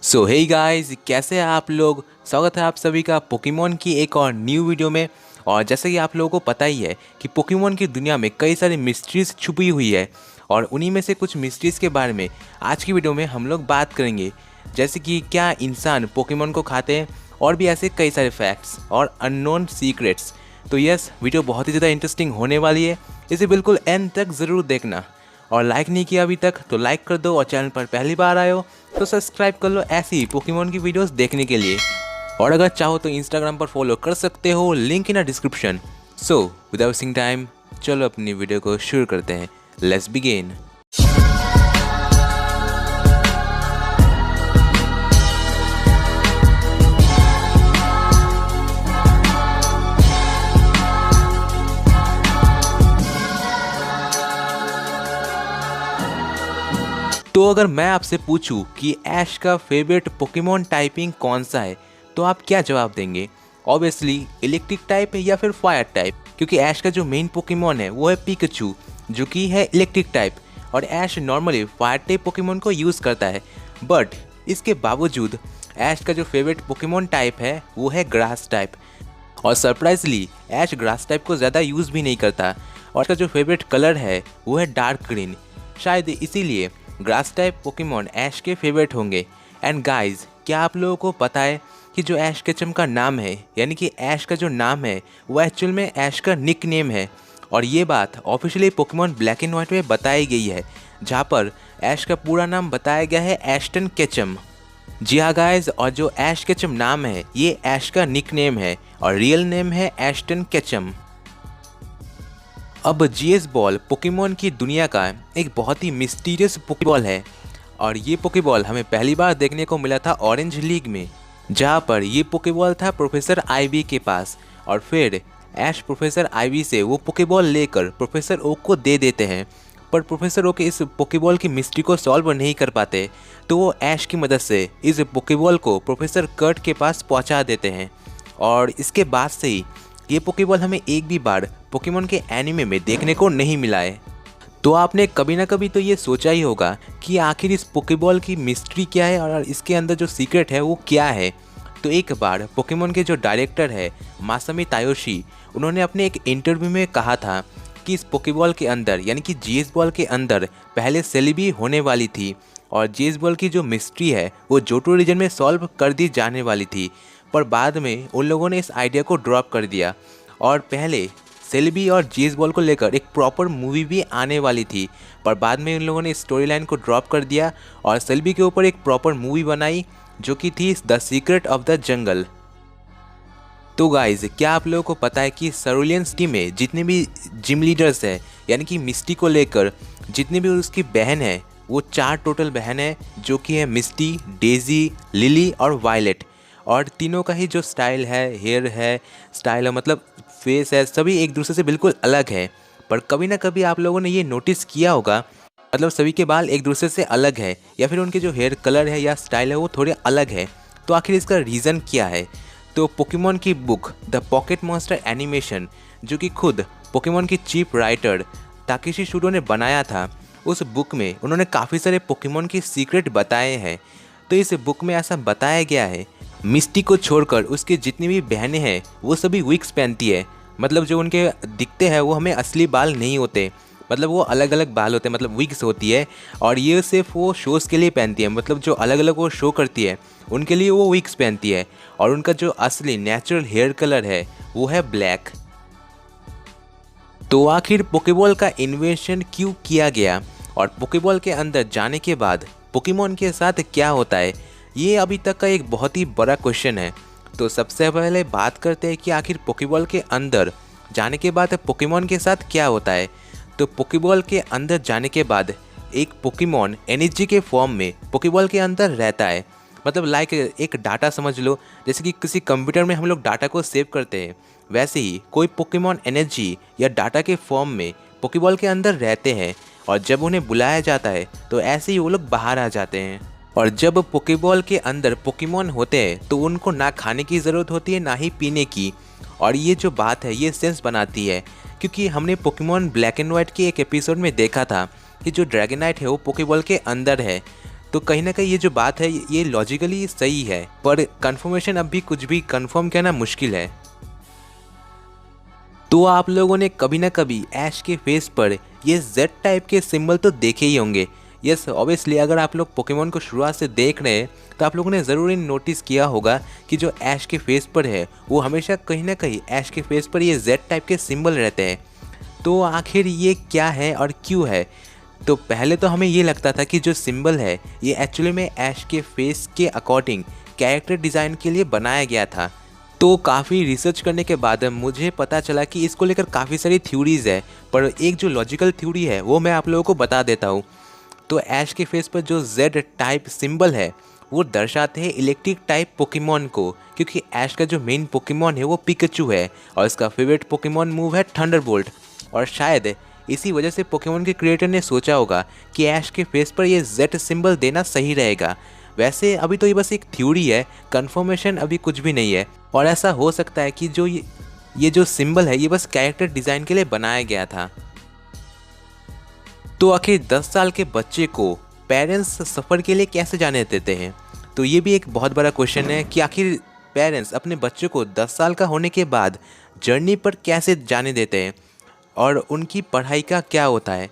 सो hey guys, कैसे हैं आप लोग। स्वागत है आप सभी का पोकेमॉन की एक और न्यू वीडियो में। और जैसे कि आप लोगों को पता ही है कि पोकेमॉन की दुनिया में कई सारी मिस्ट्रीज छुपी हुई है और उन्हीं में से कुछ मिस्ट्रीज के बारे में आज की वीडियो में हम लोग बात करेंगे। जैसे कि क्या इंसान पोकेमॉन को खाते हैं और भी ऐसे कई सारे फैक्ट्स और अननोन सीक्रेट्स। तो यस, वीडियो बहुत ही ज़्यादा इंटरेस्टिंग होने वाली है, इसे बिल्कुल एंड तक ज़रूर देखना। और लाइक नहीं किया अभी तक तो लाइक कर दो, और चैनल पर पहली बार आए हो तो सब्सक्राइब कर लो ऐसी पोकेमॉन की वीडियोस देखने के लिए। और अगर चाहो तो इंस्टाग्राम पर फॉलो कर सकते हो, link in description. So without wasting time, चलो अपनी वीडियो को शुरू करते हैं। Let's begin. तो अगर मैं आपसे पूछूं कि ऐश का फेवरेट पोकेमॉन टाइपिंग कौन सा है तो आप क्या जवाब देंगे। ऑब्वियसली इलेक्ट्रिक टाइप है या फिर फायर टाइप, क्योंकि ऐश का जो मेन पोकेमॉन है वो है पिकाचू जो कि है इलेक्ट्रिक टाइप, और ऐश नॉर्मली फायर टाइप पोकेमॉन को यूज़ करता है। बट इसके बावजूद ऐश का जो फेवरेट पोकेमॉन टाइप है वो है ग्रास टाइप, और सरप्राइजली ऐश ग्रास टाइप को ज़्यादा यूज़ भी नहीं करता। और इसका जो फेवरेट कलर है वो है डार्क ग्रीन, शायद इसीलिए ग्रास टाइप पोकेमॉन ऐश के फेवरेट होंगे। एंड गाइस, क्या आप लोगों को पता है कि जो ऐश केचम का नाम है, यानी कि ऐश का जो नाम है वो एक्चुअल में ऐश का निक नेम है। और ये बात officially Pokemon black and white में बताई गई है, जहाँ पर ऐश का पूरा नाम बताया गया है एश्टन केचम। जी हाँ गाइस, और जो ऐश केचम नाम है ये ऐश का निक नेम है और रियल नेम है एश्टन केचम। अब जीएस बॉल पोकेमॉन की दुनिया का एक बहुत ही मिस्टीरियस पोकेबॉल है, और ये पोकेबॉल हमें पहली बार देखने को मिला था ऑरेंज लीग में, जहाँ पर ये पोकेबॉल था प्रोफेसर आईवी के पास। और फिर ऐश प्रोफेसर आईवी से वो पोकेबॉल लेकर प्रोफेसर ओक को दे देते हैं, पर प्रोफेसर ओक इस पोकेबॉल की मिस्ट्री को सॉल्व नहीं कर पाते, तो वो ऐश की मदद से इस पोकेबॉल को प्रोफेसर कर्ट के पास पहुँचा देते हैं। और इसके बाद से ही ये पोकेबॉल हमें एक भी बार पोकेमॉन के एनिमे में देखने को नहीं मिला है। तो आपने कभी ना कभी तो ये सोचा ही होगा कि आखिर इस पोकेबॉल की मिस्ट्री क्या है और इसके अंदर जो सीक्रेट है वो क्या है। तो एक बार पोकेमॉन के जो डायरेक्टर है मासामी तायोशी, उन्होंने अपने एक इंटरव्यू में कहा था कि इस पोकेबॉल के अंदर, यानी कि जीएस बॉल के अंदर पहले सेलिबी होने वाली थी, और जीएस बॉल की जो मिस्ट्री है वो जोटो रीजन में सॉल्व कर दी जाने वाली थी। पर बाद में उन लोगों ने इस आइडिया को ड्रॉप कर दिया, और पहले सेलिबी और जीएस बॉल को लेकर एक प्रॉपर मूवी भी आने वाली थी, पर बाद में उन लोगों ने स्टोरी लाइन को ड्रॉप कर दिया और सेलिबी के ऊपर एक प्रॉपर मूवी बनाई जो कि थी the secret of the jungle. तो गाइज, क्या आप लोगों को पता है कि सरुलियन सिटी में जितने भी जिम लीडर्स हैं, यानी कि मिस्टी को लेकर जितनी भी उसकी बहन है, वो 4 टोटल बहन है, जो कि है मिस्टी, डेजी, लिली और वायलेट। और तीनों का ही जो स्टाइल है, हेयर है, स्टाइल है, मतलब फेस है, सभी एक दूसरे से बिल्कुल अलग है। पर कभी ना कभी आप लोगों ने ये नोटिस किया होगा, मतलब सभी के बाल एक दूसरे से अलग है, या फिर उनके जो हेयर कलर है या स्टाइल है वो थोड़े अलग है। तो आखिर इसका रीज़न क्या है। तो पोकेमॉन की book the pocket monster animation, जो कि खुद पोकेमॉन की चीफ राइटर ताकेशी शुडो ने बनाया था, उस बुक में उन्होंने काफ़ी सारे पोकेमॉन की सीक्रेट बताए हैं। तो इस बुक में ऐसा बताया गया है, मिस्टी को छोड़कर उसके जितनी भी बहनें हैं वो सभी विग्स पहनती है। मतलब जो उनके दिखते हैं वो हमें असली बाल नहीं होते, मतलब वो अलग अलग बाल होते हैं, मतलब विग्स होती है। और ये सिर्फ वो शोज़ के लिए पहनती है, मतलब जो अलग अलग वो शो करती है उनके लिए वो विग्स पहनती है। और उनका जो असली नेचुरल हेयर कलर है वो है ब्लैक। तो आखिर पोकेबॉल का इन्वेंशन क्यों किया गया, और पोकेबॉल के अंदर जाने के बाद पोकेमॉन के साथ क्या होता है, ये अभी तक का एक बहुत ही बड़ा क्वेश्चन है। तो सबसे पहले बात करते हैं कि आखिर पोकेबॉल के अंदर जाने के बाद पोकेमॉन के साथ क्या होता है। तो पोकेबॉल के अंदर जाने के बाद एक पोकेमॉन एनर्जी के फॉर्म में पोकेबॉल के अंदर रहता है, मतलब लाइक एक डाटा समझ लो, जैसे कि किसी कंप्यूटर में हम लोग डाटा को सेव करते हैं, वैसे ही कोई पोकेमॉन एनर्जी या डाटा के फॉर्म में पोकेबॉल के अंदर रहते हैं। और जब उन्हें बुलाया जाता है तो ऐसे ही वो लोग बाहर आ जाते हैं। और जब पोकेबॉल के अंदर पोकेमॉन होते हैं तो उनको ना खाने की ज़रूरत होती है ना ही पीने की। और ये जो बात है ये सेंस बनाती है, क्योंकि हमने पोकेमॉन ब्लैक एंड वाइट के एक एपिसोड में देखा था कि जो ड्रैगनाइट है वो पोकेबॉल के अंदर है। तो कहीं ना कहीं ये जो बात है ये लॉजिकली सही है, पर कंफर्मेशन अब भी कुछ भी कंफर्म करना मुश्किल है। तो आप लोगों ने कभी ना कभी ऐश के फेस पर ये जेड टाइप के सिंबल तो देखे ही होंगे। यस ऑब्वियसली, अगर आप लोग पोकेमॉन को शुरुआत से देख रहे हैं तो आप लोगों ने ज़रूर नोटिस किया होगा कि जो ऐश के फेस पर है वो हमेशा कहीं ना कहीं ऐश के फेस पर ये जेड टाइप के सिंबल रहते हैं। तो आखिर ये क्या है और क्यों है? तो पहले तो हमें ये लगता था कि जो सिंबल है ये एक्चुअली में ऐश के फेस के अकॉर्डिंग कैरेक्टर डिज़ाइन के लिए बनाया गया था। तो काफ़ी रिसर्च करने के बाद मुझे पता चला कि इसको लेकर काफ़ी सारी थ्योरीज़ है, पर एक जो लॉजिकल थ्योरी है वो मैं आप लोगों को बता देता हूँ। तो ऐश के फेस पर जो जेड टाइप सिंबल है वो दर्शाते हैं इलेक्ट्रिक टाइप पोकेमॉन को, क्योंकि ऐश का जो मेन पोकेमॉन है वो पिकाचू है और इसका फेवरेट पोकेमॉन मूव है थंडरबोल्ट। और शायद इसी वजह से पोकेमॉन के क्रिएटर ने सोचा होगा कि ऐश के फेस पर ये जेड सिंबल देना सही रहेगा। वैसे अभी तो ये बस एक थ्योरी है, कंफर्मेशन अभी कुछ भी नहीं है। और ऐसा हो सकता है कि जो ये जो सिंबल है ये बस कैरेक्टर डिज़ाइन के लिए बनाया गया था। तो आखिर 10 साल के बच्चे को पेरेंट्स सफ़र के लिए कैसे जाने देते हैं? तो ये भी एक बहुत बड़ा क्वेश्चन है कि आखिर पेरेंट्स अपने बच्चों को 10 साल का होने के बाद जर्नी पर कैसे जाने देते हैं और उनकी पढ़ाई का क्या होता है?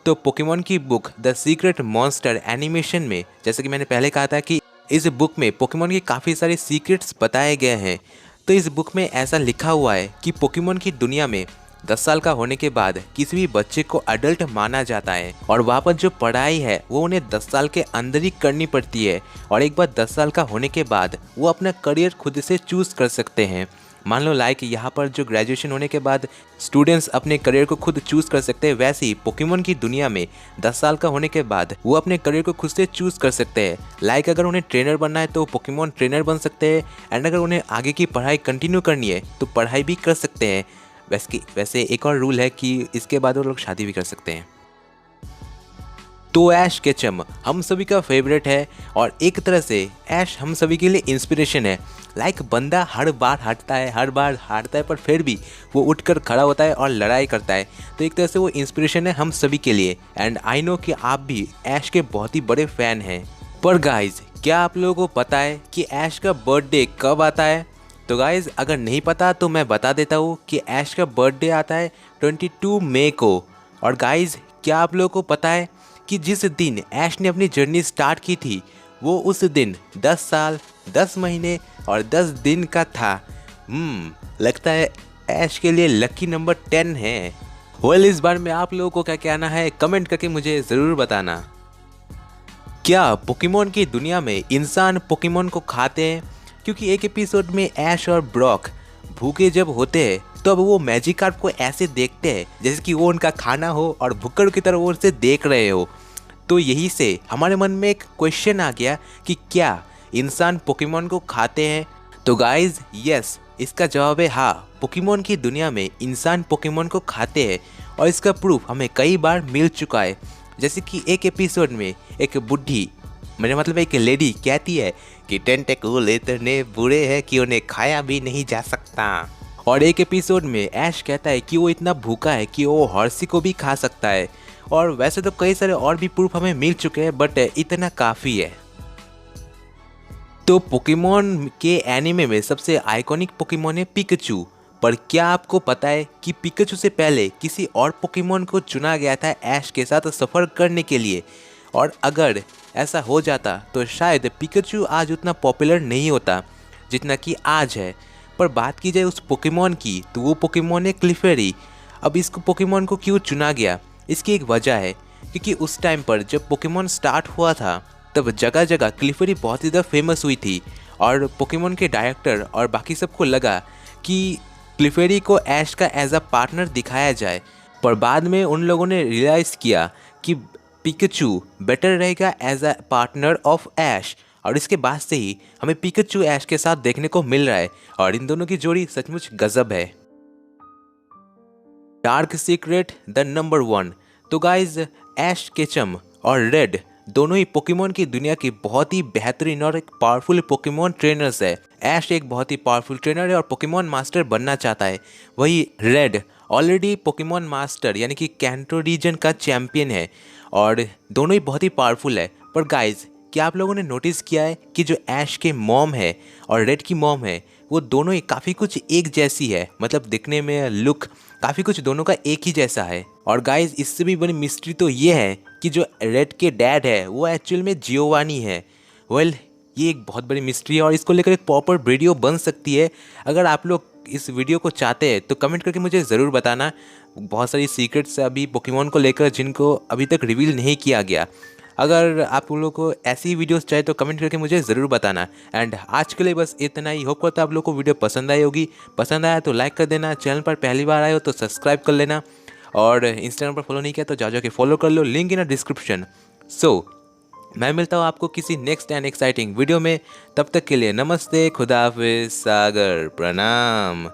तो पोकेमॉन की book the secret monster animation में, जैसे कि मैंने पहले कहा था कि इस बुक में पोकेमॉन के काफ़ी सारे सीक्रेट्स बताए गए हैं। तो इस बुक में ऐसा लिखा हुआ है कि पोकेमॉन की दुनिया में 10 साल का होने के बाद किसी भी बच्चे को अडल्ट माना जाता है और वहाँ पर जो पढ़ाई है वो उन्हें 10 साल के अंदर ही करनी पड़ती है। और एक बार 10 साल का होने के बाद वो अपना करियर खुद से चूज़ कर सकते हैं। मान लो लाइक यहाँ पर जो ग्रेजुएशन होने के बाद स्टूडेंट्स अपने करियर को खुद चूज़ कर सकते हैं, वैसे ही पोकेमॉन की दुनिया में 10 साल का होने के बाद वो अपने करियर को खुद से चूज़ कर सकते हैं। लाइक अगर उन्हें ट्रेनर बनना है तो पोकेमॉन ट्रेनर बन सकते हैं, एंड अगर उन्हें आगे की पढ़ाई कंटिन्यू करनी है तो पढ़ाई भी कर सकते हैं। वैसे एक और रूल है कि इसके बाद वो लोग शादी भी कर सकते हैं। तो ऐश केचम हम सभी का फेवरेट है और एक तरह से ऐश हम सभी के लिए इंस्पिरेशन है। लाइक बंदा हर बार हारता है पर फिर भी वो उठकर खड़ा होता है और लड़ाई करता है। तो एक तरह से वो इंस्पिरेशन है हम सभी के लिए। एंड आई नो कि आप भी ऐश के बहुत ही बड़े फैन हैं। पर गाइज, क्या आप लोगों को पता है कि ऐश का बर्थडे कब आता है? तो गाइज अगर नहीं पता तो मैं बता देता हूँ कि ऐश का बर्थडे आता है 22 मई को। और गाइज, क्या आप लोगों को पता है कि जिस दिन ऐश ने अपनी जर्नी स्टार्ट की थी वो उस दिन 10 साल 10 महीने और 10 दिन का था। लगता है ऐश के लिए लकी नंबर 10 है। इस बार में आप लोगों को क्या कहना है कमेंट करके मुझे ज़रूर बताना। क्या पोकेमॉन की दुनिया में इंसान पोकेमॉन को खाते हैं? क्योंकि एक एपिसोड में ऐश और ब्रॉक भूखे जब होते हैं तो अब वो मैजिकार्प को ऐसे देखते हैं जैसे कि वो उनका खाना हो और भुक्कड़ की तरह वो उसे देख रहे हो। तो यही से हमारे मन में एक क्वेश्चन आ गया कि क्या इंसान पोकेमॉन को खाते हैं? तो गाइज यस, इसका जवाब है हाँ। पोकेमॉन की दुनिया में इंसान पोकेमॉन को खाते हैं और इसका प्रूफ हमें कई बार मिल चुका है। जैसे कि एक एपिसोड में एक बुढ़ी, मेरा मतलब एक लेडी कहती है कि टेंटेकल इतने बुरे हैं कि उन्हें खाया भी नहीं जा सकता। और एक एपिसोड में ऐश कहता है कि वो इतना भूखा है कि वो हॉर्सी को भी खा सकता है। और वैसे तो कई सारे और भी प्रूफ हमें मिल चुके हैं, बट इतना काफ़ी है। तो पोकेमॉन के एनिमे में सबसे आइकॉनिक पोकेमॉन है पिकाचू। पर क्या आपको पता है कि पिकाचू से पहले किसी और पोकेमॉन को चुना गया था ऐश के साथ सफ़र करने के लिए? और अगर ऐसा हो जाता तो शायद पिकाचू आज उतना पॉपुलर नहीं होता जितना कि आज है। पर बात की जाए उस पोकेमॉन की तो वो पोकेमॉन है क्लिफेरी। अब इसको पोकेमॉन को क्यों चुना गया, इसकी एक वजह है क्योंकि उस टाइम पर जब पोकेमॉन स्टार्ट हुआ था तब जगह जगह क्लिफेरी बहुत ही ज़्यादा फेमस हुई थी और पोकेमॉन के डायरेक्टर और बाकी सबको लगा कि क्लिफेरी को ऐश का एज अ पार्टनर दिखाया जाए। पर बाद में उन लोगों ने रियलाइज़ किया कि पिकाचू बेटर रहेगा एज अ पार्टनर ऑफ ऐश। और इसके बाद से ही हमें पिकाचू ऐश के साथ देखने को मिल रहा है और इन दोनों की जोड़ी सचमुच गजब है। Dark secret the number 1। तो गाइज ऐश केचम और रेड दोनों ही पोकेमॉन की दुनिया के बहुत ही बेहतरीन और एक पावरफुल पोकेमॉन ट्रेनर्स है। ऐश एक बहुत ही पावरफुल ट्रेनर है और पोकेमॉन मास्टर बनना चाहता है। वही रेड ऑलरेडी पोकेमॉन मास्टर यानी कि कैंटो रीजन का चैंपियन है और दोनों ही बहुत ही पावरफुल है। पर गाइज क्या आप लोगों ने नोटिस किया है कि जो ऐश के मॉम है और रेड की मॉम है वो दोनों ही काफ़ी कुछ एक जैसी है, मतलब दिखने में लुक काफ़ी कुछ दोनों का एक ही जैसा है। और गाइस इससे भी बड़ी मिस्ट्री तो ये है कि जो रेड के डैड है वो एक्चुअल में जियोवानी है। वेल ये एक बहुत बड़ी मिस्ट्री है और इसको लेकर एक प्रॉपर वीडियो बन सकती है। अगर आप लोग इस वीडियो को चाहते हैं तो कमेंट करके मुझे ज़रूर बताना। बहुत सारी सीक्रेट्स अभी पोकेमॉन को लेकर जिनको अभी तक रिवील नहीं किया गया। अगर आप लोगों को ऐसी वीडियोस चाहिए तो कमेंट करके मुझे ज़रूर बताना। एंड आज के लिए बस इतना ही। होप करता आप लोगों को वीडियो पसंद आई होगी। पसंद आया तो लाइक कर देना, चैनल पर पहली बार आए हो तो सब्सक्राइब कर लेना, और इंस्टाग्राम पर फॉलो नहीं किया तो जाके फॉलो कर लो, लिंक इन डिस्क्रिप्शन। मैं मिलता हूँ आपको किसी नेक्स्ट एंड एक्साइटिंग वीडियो में। तब तक के लिए नमस्ते, खुदा हाफिज़, सागर प्रणाम।